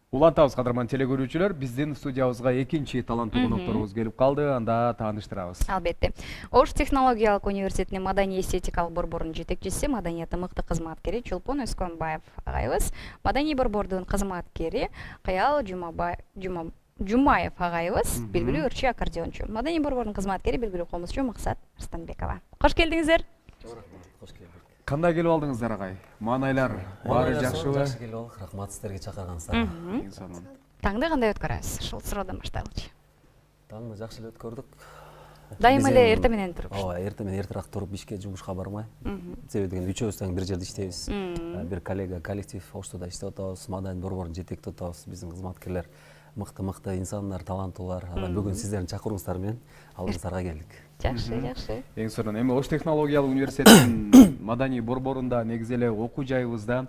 Улантабыз кадырман телекөрүүчүлөр, биздин студиябызга экинчи таланттуу конокторубуз келип калды, анда тааныштырабыз. Албетте. Ош технологиялык университетинин маданий эстетикалык борборунун жетекчиси, маданияты мыкты кызматкери Чулпон Өскөнбаев агайыбыз, маданий борбордун кызматкери Каял Жумаев агайыбыз, белгилүү ырчы аккордеончу. Маданий борбордун кызматкери, белгилүү комузчу Максат Арстанбекова. Кош келдиңиздер. Кош келдик. Кандай келип алдыңыздар агай? Маанайлар баары жакшыбы? Жакшы келип алдык. Рахмат сиздерге чакырганыңыздарга. Таңды кандай өткөрөбүз? Ушул суроодан баштайлычы. Таңды жакшы эле өткөрдүк. Дайыма эле эртең менен туруп. Ооба, эртең менен эртерээк туруп ишке, жумушка бармай. Себеби деген үчөөбүз тең бир жерде иштейбиз. Бир коллектив Оштуда иштеп атабыз, маданий борборун жетектеп атабыз. Биздин кызматкерлер мыкты инсандар, таланттуулар. Анан бүгүн сиздердин чакыруңуздар менен алдыңыздарга келдик. Жакшы. Эң сонун эми Ош технологиялык университетинин маданий борборунда негизи эле окуу жайыбызда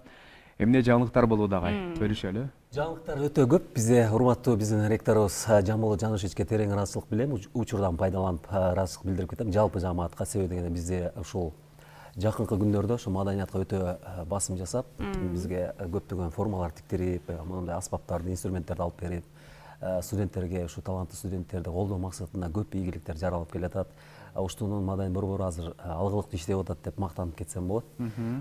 эмне жаңылыктар болууда агай? Бөлүшөлү. Жаңылыктар өтө көп. Бизде урматтуу биздин ректорубуз Жамбыл Жанышевичке терең ыраазычылык билем, учурдан пайдаланып ыраазычылык билдирип кетем. Жалпы жамаатка, себеби дегенде бизде ушул жакынкы күндөрдө ушу маданиятка өтө басым жасап, бизге көптөгөн формалар тиктирип, мындай аспаптарды, инструменттерди алып берип, студенттерге, ушу таланттуу студенттерди колдоо максатында көп ийгиликтер жаралып келатат. Оштунун маданий борбору азыр алгылыктуу иштеп атат деп мактанып кетсем болот.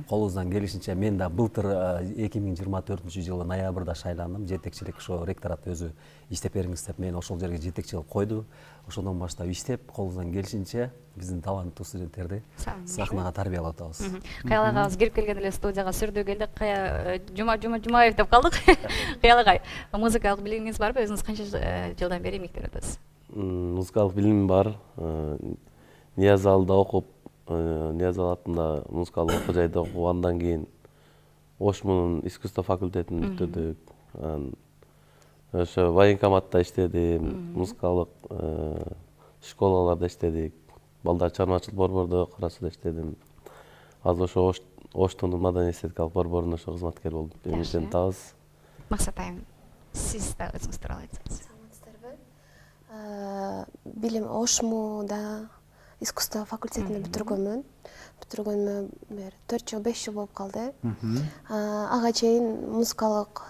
Колубуздан келишинче мен да былтыр 2024-жылы ноябрда шайландым. Жетекчилик ошо ректорат өзү иштеп бериңиз деп мени ошол жерге жетекчилик койду. Ошондон баштап иштеп, колубуздан келишинче биздин таланттуу студенттерди сахнага тарбиялап атабыз. Каял агабыз кирип келгенде эле студияга сүрдүү келдик. Жумаев деп калдык. Каял агай, музыкалык билимиңиз барбы? Өзүңүз канча жылдан бери мектепте атасыз? Музыкалык билимим бар. Ниязалда окуп, Ниязал атында музыкалык окуу жайда окуп, андан кийин Ошмунун искусство факультетин бүтүрдүк. Ошо военкоматта иштедим, музыкалык школаларда иштедик. Балдар чыгармачылык борбордо карасында иштедим. Азыр ошо Оштун маданий эстетикалык борборунда ошо кызматкер болуп эмгектенип атабыз. Максат айым, сиз да өзүңүз тууралуу айтсаңыз. Билим Ошмуда искусство факультетинде бүтүргөнмүн. 4 жыл 5 жыл болуп калды. Ага чейин музыкалык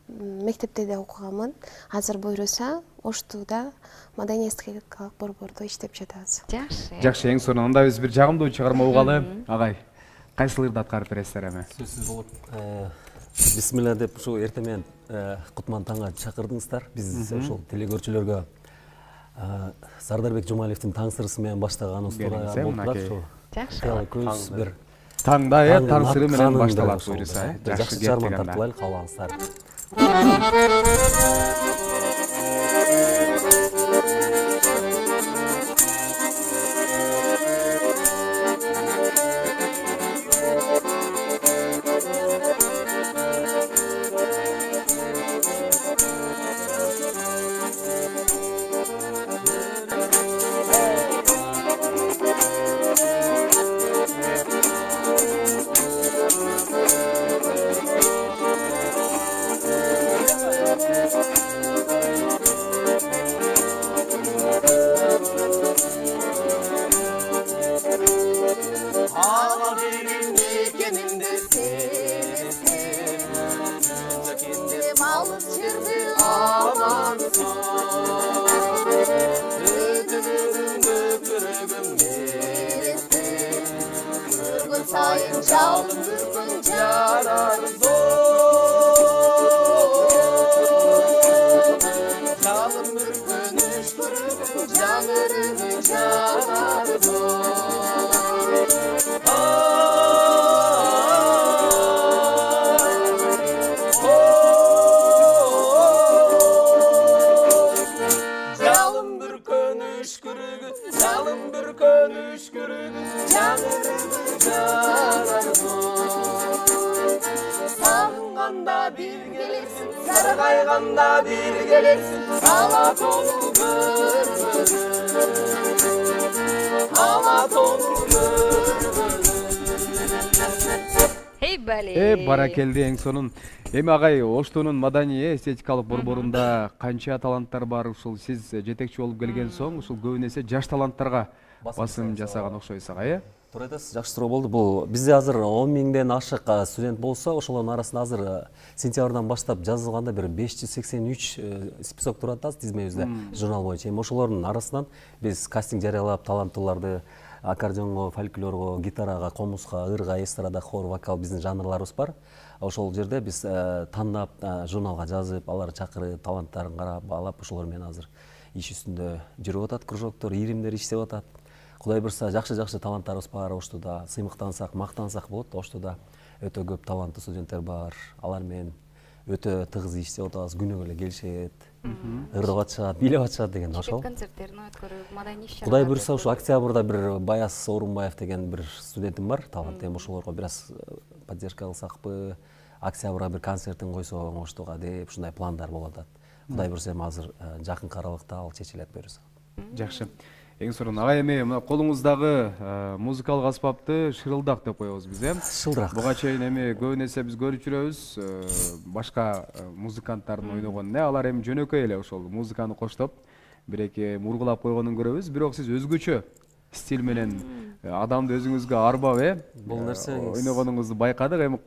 мектепте да окуганмын. Азыр буйруса Оштуда маданий эстетикалык борбордо иштеп жатабыз. Жакшы, эң сонун. Анда биз бир жагымдуу чыгарма угалы. Агай, кайсы ырды аткарып бересиздер эми? Сөзсүз болот. Бисмилла деп ушу эртең менен Кутман таңга чакырдыңыздар. Биз ошол телекөрүүчүлөргө Сардарбек Жумалиевдин Таң сырысы менен баштаган устура болуп турат. Жакшы. Көз бир Таңда таң сыры менен башталат буйруса. Жакшы чыгарманы тартуулайлы, каалаңыздар. Баракелди, эң сонун. Эми агай, Оштунун маданий эстетикалык борборунда канча таланттар бар? Ушул сиз жетекчи болуп келген соң, ушул көбүн эсе жаш таланттарга басым жасаган окшойсуз агай, туура айтасыз, жакшы суроо болду. Бул бизде азыр 10 миңден ашык студент болсо, ошолордун арасында азыр сентябрдан баштап жазылганда бир 583 список турат да тизмебизде журнал боюнча. Эми ошолордун арасынан биз кастинг жарыялап, таланттууларды аккордеонго, фольклорго, гитарага, комузга, ырга, эстрада, хор, вокал биздин жанрларыбыз бар. Ошол жерде биз тандап журналга жазып, аларды чакырып, таланттарын карап, алып ошолор менен азыр иш үстүндө жүрүп атат, кружоктор, иримдер иштеп атат. Кудай буйрса, жакшы таланттарыбыз бар Оштуда. Сыймыктансак, мактансак болот. Оштуда өтө көп таланттуу студенттер бар. Алар менен өтө тыгыз иштеп атабыз. Күнөөгө эле келишет, ырдап атышат, бийлеп атышат деген ошол. Концерттерин өткөрүп, маданий иш-чараларды. Кудай буйрса, ушу октябрда бир Баяс Орунбаев деген бир студентим бар. Талант эми ошолорго бир аз поддержка кылсакпы, октябрга бир концертин койсок Оштуга деп ушундай пландар болуп атат. Кудай буйрса, эми азыр жакынкы аралыкта ал чечилет буйрса. Жакшы. Эң сонун агай, эми мына колуңуздагы музыкалык аспапты шырылдак деп коебуз биз, Шылдырак. Буга чейин эми көбүн эсе биз көрүп жүрөбүз, башка музыканттардын ойногон алар эми жөнөкөй эле ошол музыканы коштоп бир эки мургулап койгонун көрөбүз. Бирок сиз өзгөчө стиль менен адамды өзүңүзгө арбап, Бул нерсеңиз ойногонуңузду байкадык. Эми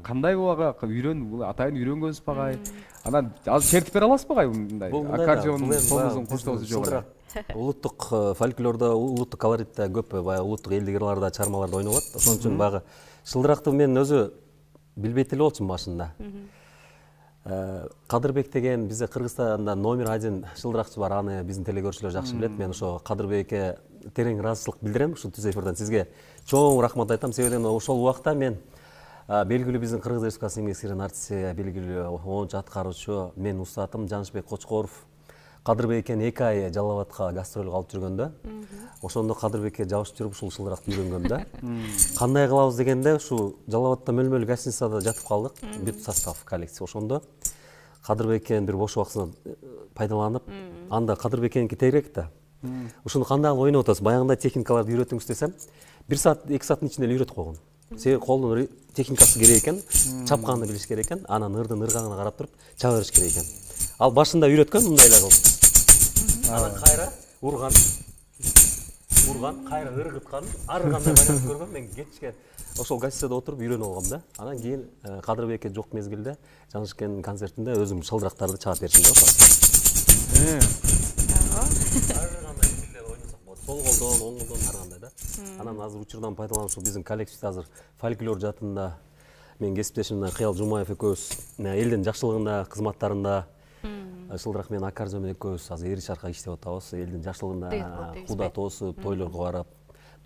кандай буга атайын үйрөнгөнсүз агай? Анан азыр чертип бере аласызбы агай мындай? Аккордеон комуздун коштоосу жок эле. Улуттук фольклордо, улуттук колоритте көп баягы улуттук элдик ырларда, чармаларда ойнолот. Ошон үчүн баягы шылдыракты мен өзү билбейт эле болчумун башында. Кадырбек деген бизде Кыргызстанда номер 1 шылдыракчы бар, аны биздин телекөрүүчүлөр жакшы билет. Мен ошо Кадырбекке терең ыраазычылык билдирем. Ушул түз эфирден сизге чоң рахмат айтам. Себеби ошол убакта мен белгилүү биздин Кыргыз Республикасынын эмгек сиңирген артисти, белгилүү 10 аткаруучу, мен устатым Жанышбек Кочкоров Кадырбек экен 2 ай Жалал Абадка гастролго алып жүргөндө, ошондо Кадырбекке жабышып жүрүп ушул шылдыракты үйрөнгөм да. Кандай кылабыз дегенде, ушу Жалал Абадта мөлмөл гостиницада жатып калдык, бүт состав коллектив. Ошондо Кадырбеккен бир бош убактысын пайдаланып, анда Кадырбеккеники тегерек да. Ушуну кандай кылып ойноп атасыз? Баягындай техникаларды үйрөтүңүз десем, 1 саат, 2 сааттын ичинде эле үйрөтүп койгон. Себеби колдун техникасы керек экен, чапканды билиш керек экен, анан ырдын ыргагына карап туруп чаба бериш керек экен. Ал башында үйрөткөн мындай эле кылып. Анан кайра урган, кайра ыргыткан, арыгандай байланып көргөм. Мен кечке ошол гостиницада отуруп үйрөнүп алгам да. Анан кийин Кадырбекке жок мезгилде Жанышкендин концертинде өзүм шылдырактарды чаап беришим да ошол. Арыгандай стилде ойносок болот. Сол колдон, оң колдон арыгандай да. Анан азыр учурдан пайдаланып ушул биздин коллективде азыр фольклор жаатында мен кесиптешим Кыял Жумаев экөөбүз элдин жакшылыгында, кызматтарында шылдырак менен аккордеон менен экөөбүз азыр эри чарка иштеп атабыз. Элдин жакшылыгында куда тосуп, тойлорго барып,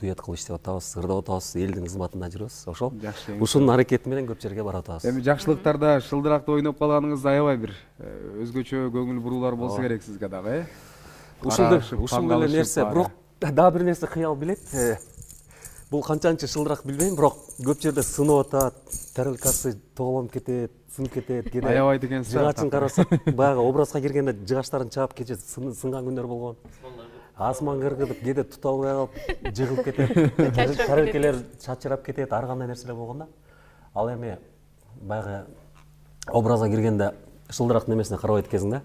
дуэт кылып иштеп атабыз, ырдап атабыз, элдин кызматында жүрөбүз. Ошол ушунун аракети менен көп жерге барып атабыз. Эми жакшылыктарда шылдыракты ойноп калганыңызда аябай бир өзгөчө көңүл буруулар болсо керек сизге дагы, Ушул эле нерсе, бирок дагы бир нерсе кыял билет. Бул канчанчы шылдырак билбейм, бирок көп жерде сынып атат, тарелкасы тоголонуп кетет, сынып кетет, кээде аябай деген жыгачын карасак, баягы образга киргенде жыгачтарын чаап кече сынган күндөр болгон. Асманга ыргытып, кээде тута албай калып, жыгылып кетет, тарелкелер чачырап кетет, ар кандай нерселер болгон да. Ал эми баягы образга киргенде шылдырак немесине карабайт экенсиң да.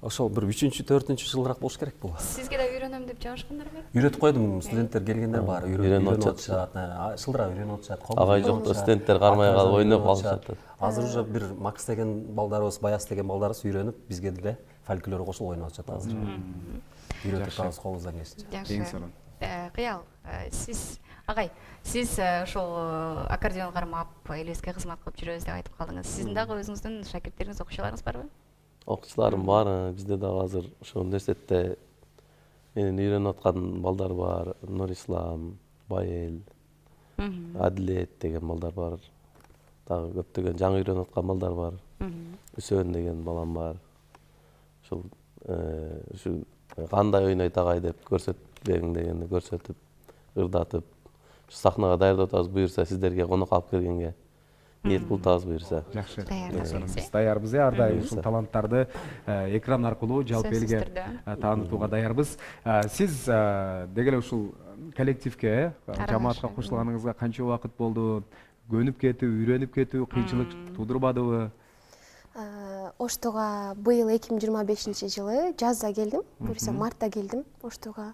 Ошол бир 3-4 шылдырак болуш керек бул. Сизге да үйрөнөм деп жабышкандарбы? Үйрөтүп койдум, студенттер келгендер бар, үйрөнүп атышат, шылдырак үйрөнүп атышат. Агай жокто студенттер кармай калып ойноп калышат. Азыр уже бир Макс деген балдарыбыз, Баяс деген балдарыбыз үйрөнүп, бизге деле фольклор кошуп ойноп атышат азыр. Үйрөтүп атабыз колубуздан келишинче. Жакшы. Кыял, сиз агай, сиз ошол аккордеон кармап, элибизге кызмат кылып жүрөбүз деп айтып калдыңыз. Сиздин дагы өзүңүздүн шакирттериңиз, окуучуларыңыз барбы? Окуучуларым бар, бизде дагы азыр ошол университетте менен үйрөнүп аткан балдар бар. Нурислам, Байел, Адилет деген балдар бар. Дагы көптөгөн жаңы үйрөнүп аткан балдар бар. Үсөн деген балам бар. Ушул кандай ойнойт агай деп көрсөтпөң дегенде көрсөтүп, ырдатып, сахнага даярдап атабыз. Буюрса сиздерге конок алып келгенге ниет кылтабыз буюрса. Жакшы. Биз даярбыз, ар дайым ушул таланттарды экран аркылуу жалпы элге таанытууга даярбыз. Сиз дегеле ушул коллективге, жамаатка кошулганыңызга канча убакыт болду? Көнүп кетүү, үйрөнүп кетүү кыйынчылык туудурбадыбы? Оштуга быйыл 2025 жылы жазда келдим, буюрса мартта келдим Оштуга.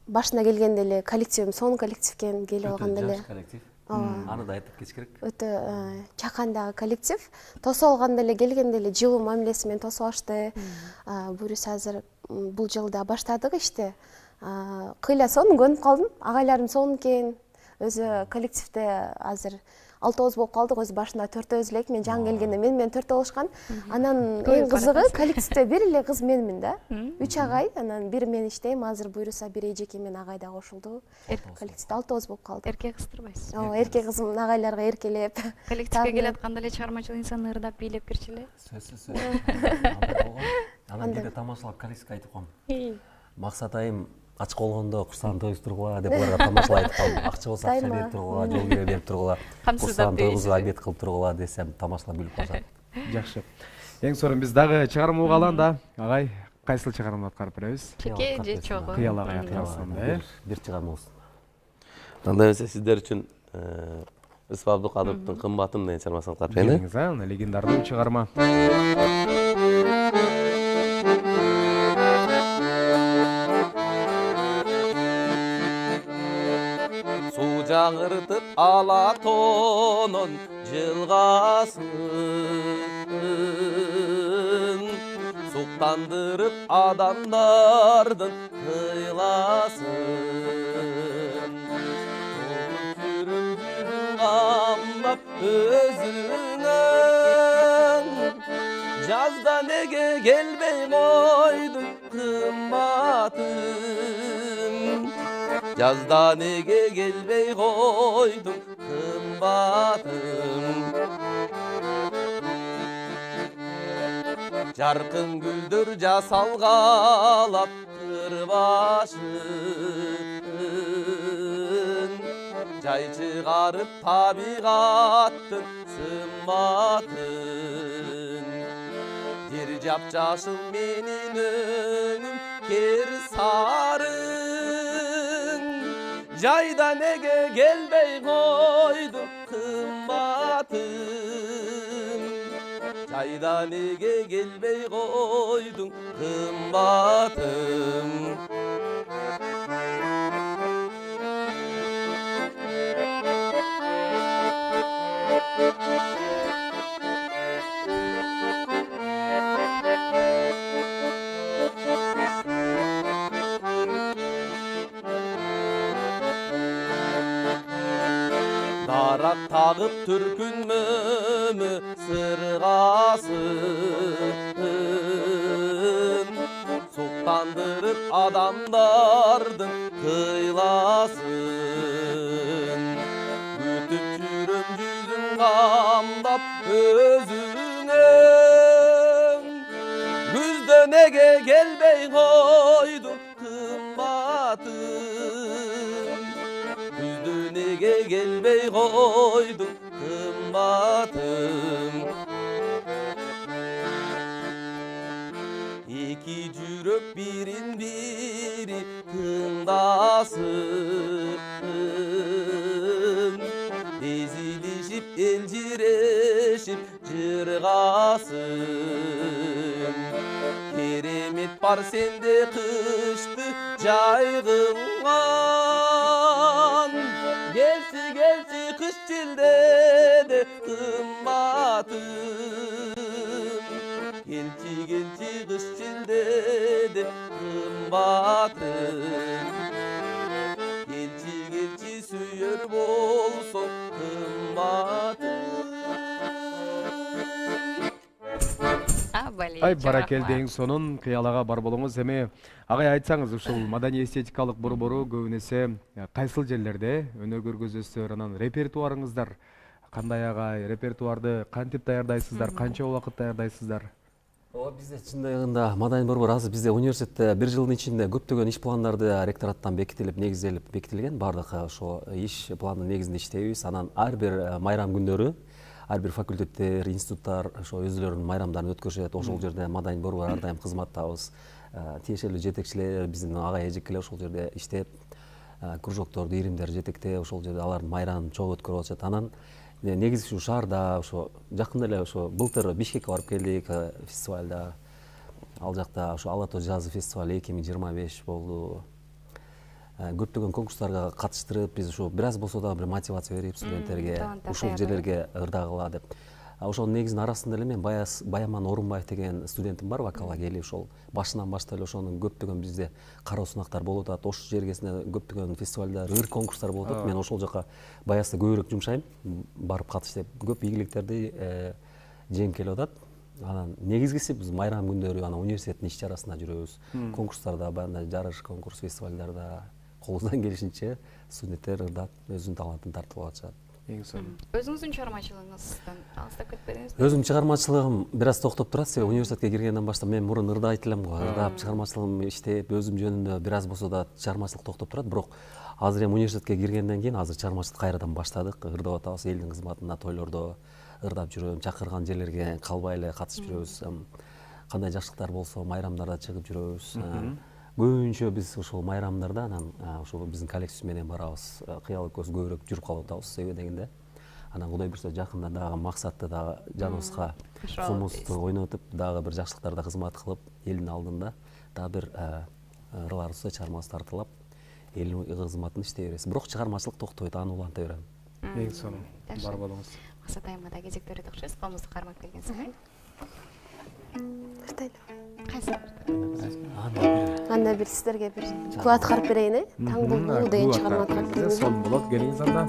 башына келгенде эле коллективим сонун коллективке келип алганда эле коллектив. ооба Аны да айтып кетиш керек. өтө чакандагы коллектив. Тосуп алганда эле келгенде эле жылуу мамилеси менен тосуп алышты. Буюрса азыр бул жылда баштадык ишти. Кыйла сонун көнүп калдым. Агайларым сонун экен. Өзү коллективде азыр 6 болуп калдык. Өзү башында 4 элек. Мен жаңы келгенде менен 4 болушкан. Анан эң кызыгы коллективде бир эле кыз менмин да. 3 агай, анан бири мен иштейм. Азыр буюрса бири эжеке менен агай да кошулду. Коллективде 6 болуп калдык. Эркек кыздырбайсыз. Ооба, эркек кызым агайларга эркелеп. Коллективге келатканда эле чыгармачыл инсан ырдап бийлеп кирчү эле. Сөзсүз. Анан кээде тамашалап коллективге айтып коем. Максат айым ачык болгондо курсагын той туругула деп аларга тамашалап айтып калдым. Акча болсо акча берип туругула, жол кире берип туругула. Курсагын тойгузуп обед кылып туругула десем тамашалап билип калышат. Жакшы. Эң сонун биз дагы чыгарым угалы анда. Агай, кайсыл чыгарымды аткарып беребиз? Чеке же чогуу? Кыял агай аткарсын. Бир чыгарым болсун. Анда эмесе сиздер үчүн Ысып Абдыкадыровдун Кымбатым деген чыгармасын аткарып берейин. Келиңиз, ана легендардуу чыгарма. Суу жаңыртып ала тонун жылгасын, суктандырып адамдардын кыйласын. Qamlap özündən Жазда неге gelbey qoydun qımbatım, Жазда неге gelbey qoydun qımbatım. Жарқын гүлдөр жасалгалап кырбашын, Жай чыгарып табигаттын сымбатын. Жер жапжашыл менин өңүм кер сарын, Жайда неге келбей койдуң кымбатым, Жайда неге келбей койдуң кымбатым. Дарак тагып түркүнмөмү сыргасын, суктандырып адамдардын кыйласын. Өтүп жүрөм жүзүң камдап өзүңө, күздө неге келбей койдуң кымбатым, Күздө неге келбей койдуң кымбатым. Эки жүрөк бирин бири тыңдасын, эзилишип элжирешип жыргасын. Керемет бар сенде кышты жайгылган, келси келси кыш жилдеде кымбатым, келчи келчи кыш жилдеде кымбатым. Келчи келчи сүйөр болсоң кымбатым. Ай баракелде эң сонун кыялага бар болуңуз. Эми агай айтсаңыз, ушул маданий эстетикалык борбору көбүнесе кайсыл жерлерде өнөр көргөзөсүздөр, анан репертуарыңыздар кандай агай, репертуарды кантип даярдайсыздар, канча убакыт даярдайсыздар? Ооба, бизде чындыгында маданий борбор азыр бизде университетте бир жылдын ичинде көптөгөн иш пландарды ректораттан бекитилип, негизделип бекитилген. Бардык ошо иш пландын негизинде иштейбиз. Анан ар бир майрам күндөрү ар бир факультеттер, институттар ошо өзүлөрүнүн майрамдарын өткөрүшөт. Ошол жерде маданий борбор ар дайым кызматтабыз. Тиешелүү жетекчилер, биздин агай эжекелер ошол жерде иштеп, кружокторду, иримдерди жетектеп, ошол жерде алардын майрамын чогуу өткөрүп атышат. Анан негизи ушу шаарда, ошо жакында эле ошо былтыр Бишкекке барып келдик фестивалда. Ал жакта ошо Ала тоо жазы фестивали 2025 болду. көптөгөн конкурстарга катыштырып, биз ушу бир аз болсо да бир мотивация берип студенттерге ушул жерлерге ырдагыла деп. Ошонун негизинин арасында эле мен Баяман Орунбаев деген студентим бар, вокалга келип, ошол башынан баштап эле ошонун көптөгөн bizde кароо сынактар болуп атат, ош жергесинде көптөгөн фестивалдар, ыр конкурстар болуп атат. Мен ошол жака баягыда көбүрөөк жумшайм, барып катышып, көп ийгиликтерди жеңип келип атат. Анан негизгиси биз майрам күндөрү анан университеттин иш-чарасына жүрөбүз. Конкурстарда, баягы жарыш, конкурс, фестивалдарда колубуздан келишинче студенттер ырдап, өзүнүн талантын тартып атышат. Өзүңүздүн чыгармачылыгыңыздан алыстап кетпедиңизби? Өзүмдүн чыгармачылыгым бир аз токтоп турат, себеби университетке киргенден баштап мен мурун ырдайт элем го, ырдап чыгармачылыгым иштеп, өзүм жөнүндө бир аз болсо да чыгармачылык токтоп турат, бирок азыр эми университетке киргенден кийин азыр чыгармачылыкты кайрадан баштадык, ырдап атабыз, элдин кызматына, тойлордо ырдап жүрөм, чакырган жерлерге калбай эле катышып жүрөбүз. Кандай жакшылыктар болсо майрамдарда чыгып жүрөбүз. Көбүнчө биз ушул майрамдарда анан ушул биздин коллектив менен барабыз. Кыялы көз көбүрөөк жүрүп калып атабыз себеби дегенде. Анан Кудай буйрса жакында дагы максатты дагы жаныбызга комузду ойнотуп, дагы бир жакшылыктарда кызмат кылып, элдин алдында дагы бир ырларыбызды чыгармабызды тартылап, элдин кызматын иштей беребиз. Бирок чыгармачылык токтобойт, аны уланта берем. Эң сонун бар болуңуз. Максат айымга да кезек берет окшойсуз, комузду кармап келгенсиз. Анда бир сиздерге бир күү аткарып берейин, Таң булбулу деген чыгарма аткарып берейин. Сонун болот, келиңиз анда.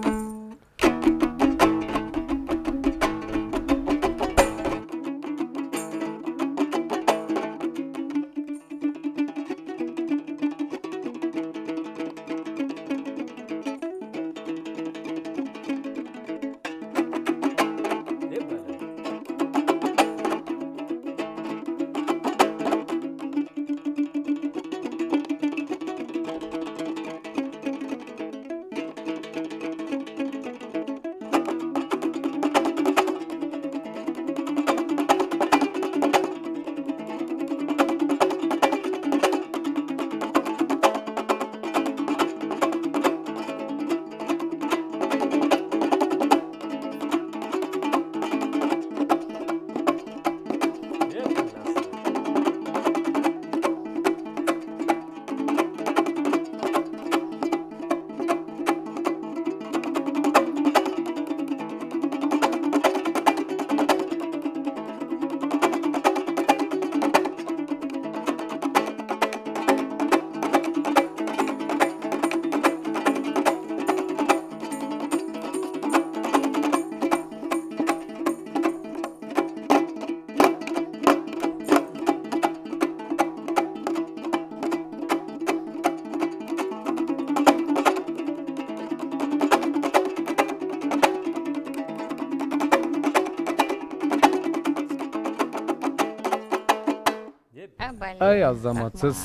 Ай, азаматсыз.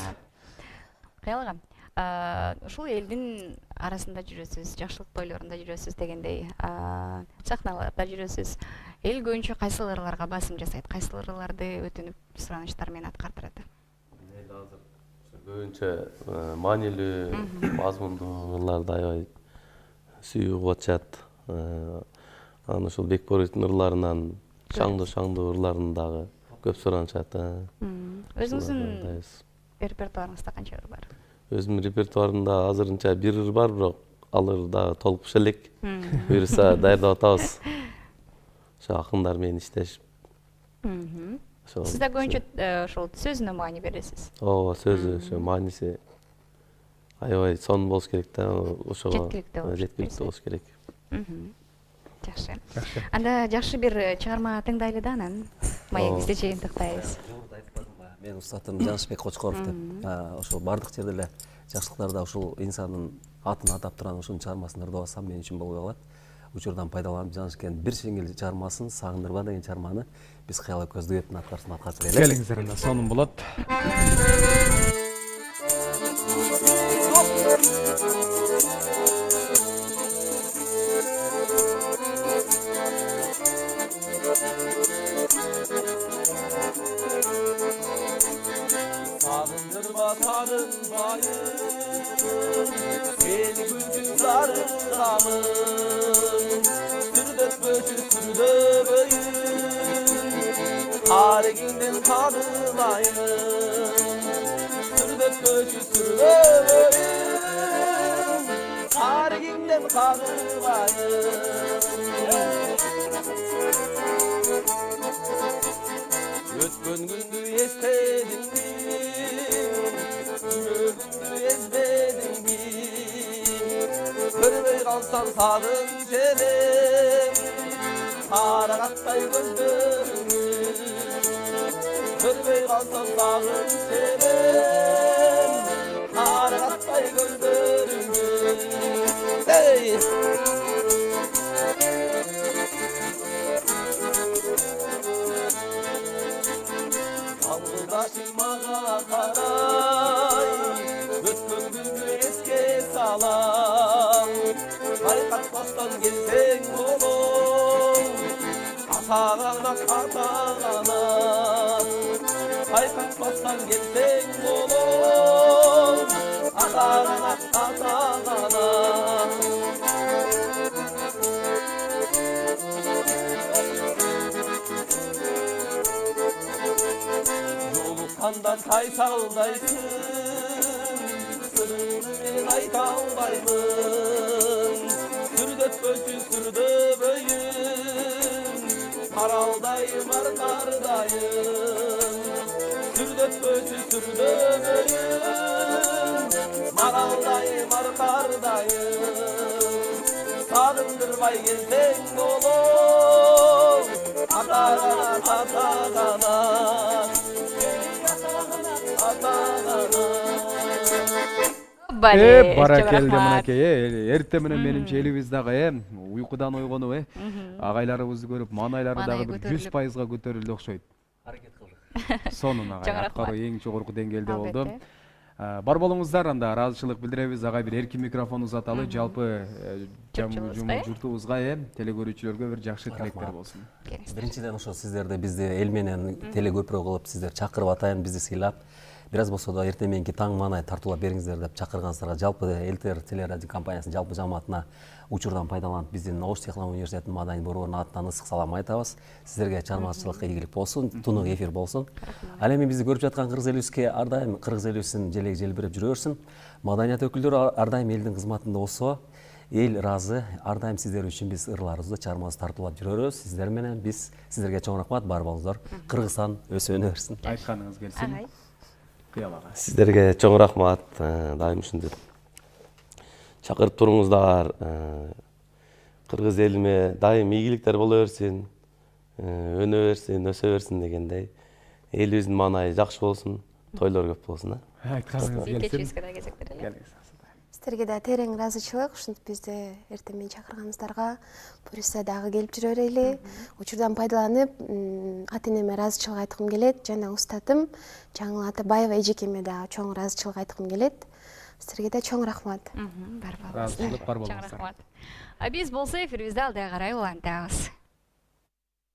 Кыялгам. Ушул элдин арасында жүрөсүз, жакшылык тойлорунда жүрөсүз дегендей, сахналарда жүрөсүз. Эл көбүнчө кайсыл ырларга басым жасайт, кайсыл ырларды өтүнүп суранычтар менен аткартырат? Эл азыр көбүнчө маанилүү, мазмундуу ырларды аябай сүйүп атышат. Анан ушул Бекборовдун ырларынан шаңдуу ырларын дагы көп суранышат. Өзүңүздүн репертуарыңызда канча ыр бар? Өзүмдүн репертуарымда азырынча бир ыр бар, бирок ал ыр дагы толук элек. Буюрса даярдап атабыз. Ошо акындар менен иштешип. Сиз да көбүнчө ошол сөзүнө маани бересиз? Ооба, сөзү, ошо мааниси аябай сонун болуш керек да, ошого жеткиликтүү болуш керек. Жакшы. Анда жакшы бир чыгарма тыңдайлы да анан маегибизди жыйынтыктайбыз. Мен устатым Жанышбек Кочкоров деп, ошол бардык жерде эле жакшылыктарда ушул инсандын атын атап турган ушунун чыгармасын ырдап атсам мен үчүн болбой калат. Учурдан пайдаланып Жанышбектин бир жеңил чыгармасын Сагындырба деген чыгарманы биз Кыялы көз дуэтин аткарсын аткарып берели. Келиңиздер анда, сонун болот. Sağındırma tanınmayı, seni güldün sarılamın, sürdök böcü sürdöböyün, harekinden tanımayın, sürdök böcü sürdöböyün. менен кагыбайым өткөн күндү эстедиңби күндү эзбедиңби көрбөй калсам сагынч элем карагаттай көздөрүңдү көрбөй калсам сагынч элем карагаттай көздөрүңдү Алгыдашың мага карай өткөн күндү эске салам байкатпастан келсең болом атагана байкатпастан келсең болом атагана Жолукканда тайсалдайсың сырыңды мен айта албаймын сүрдөтпөчү сүрдөбөйүн аралдайым аркардайым сүрдөтпөчү сүрдөбөйүн аралдайым аркардайым сагындырбай келсең болом атагана Баракелде мынакей, эрте менен менимче элибиз дагы уйкудан ойгонуп агайларыбызды көрүп, маанайлары дагы бир 100%га көтөрүлдү окшойт. Аракет кылдык. Сонун агай, аткаруу эң жогорку деңгээлде болду. Бар болуңуздар, анда ыраазычылык билдиребиз. Агай бир эркин микрофон узаталы, жалпы журтубузга, телекөрүүчүлөргө бир жакшы тилектер болсун. Биринчиден ошо сиздерди бизди эл менен телекөпүрө кылып, сиздер чакырып атайын, бизди сыйлап, бир аз болсо да эртең мененки таң маанай тартуулап бериңиздер деп чакыргансыздарга жалпы ЛТР телерадио компаниясынын жалпы жамаатына учурдан пайдаланып биздин Ош технология университетинин маданий борборунун атынан ысык салам айтабыз. Сиздерге чармачылык ийгилик болсун, тунук эфир болсун. Ал эми бизди көрүп жаткан кыргыз элибизге ар дайым кыргыз элибиздин желеги желбиреп жүрө берсин. Маданият өкүлдөрү ар дайым элдин кызматында болсо, эл ыраазы, ар дайым сиздер үчүн биз ырларыбызды, чармабызды тартуулап жүрөбүз. Сиздер менен биз сиздерге чоң рахмат, бар болуңуздар. Кыргызстан өсө өнө берсин. Айтканыңыз келсин. Сиздерге чоң рахмат, дайым ушинтип чакырып туруңуздар. Кыргыз элиме дайым ийгиликтер боло берсин, өнө берсин, өсө берсин дегендей. Элибиздин маанайы жакшы болсун, тойлор көп болсун. Айтканыңыз келсин. Сиздерге да терең ыраазычылык, ушинтип бизди эртең менен чакырганыңыздарга буюрса дагы келип жүрө берели. Учурдан пайдаланып, ата-энеме ыраазычылык айткым келет, жана устатым Жаңыл Атабаева эжекеме да чоң ыраазычылык айткым келет. Сиздерге да чоң рахмат. Ыраазычылык бар болуңуздар. Биз болсо эфирибизди алда карай улантабыз.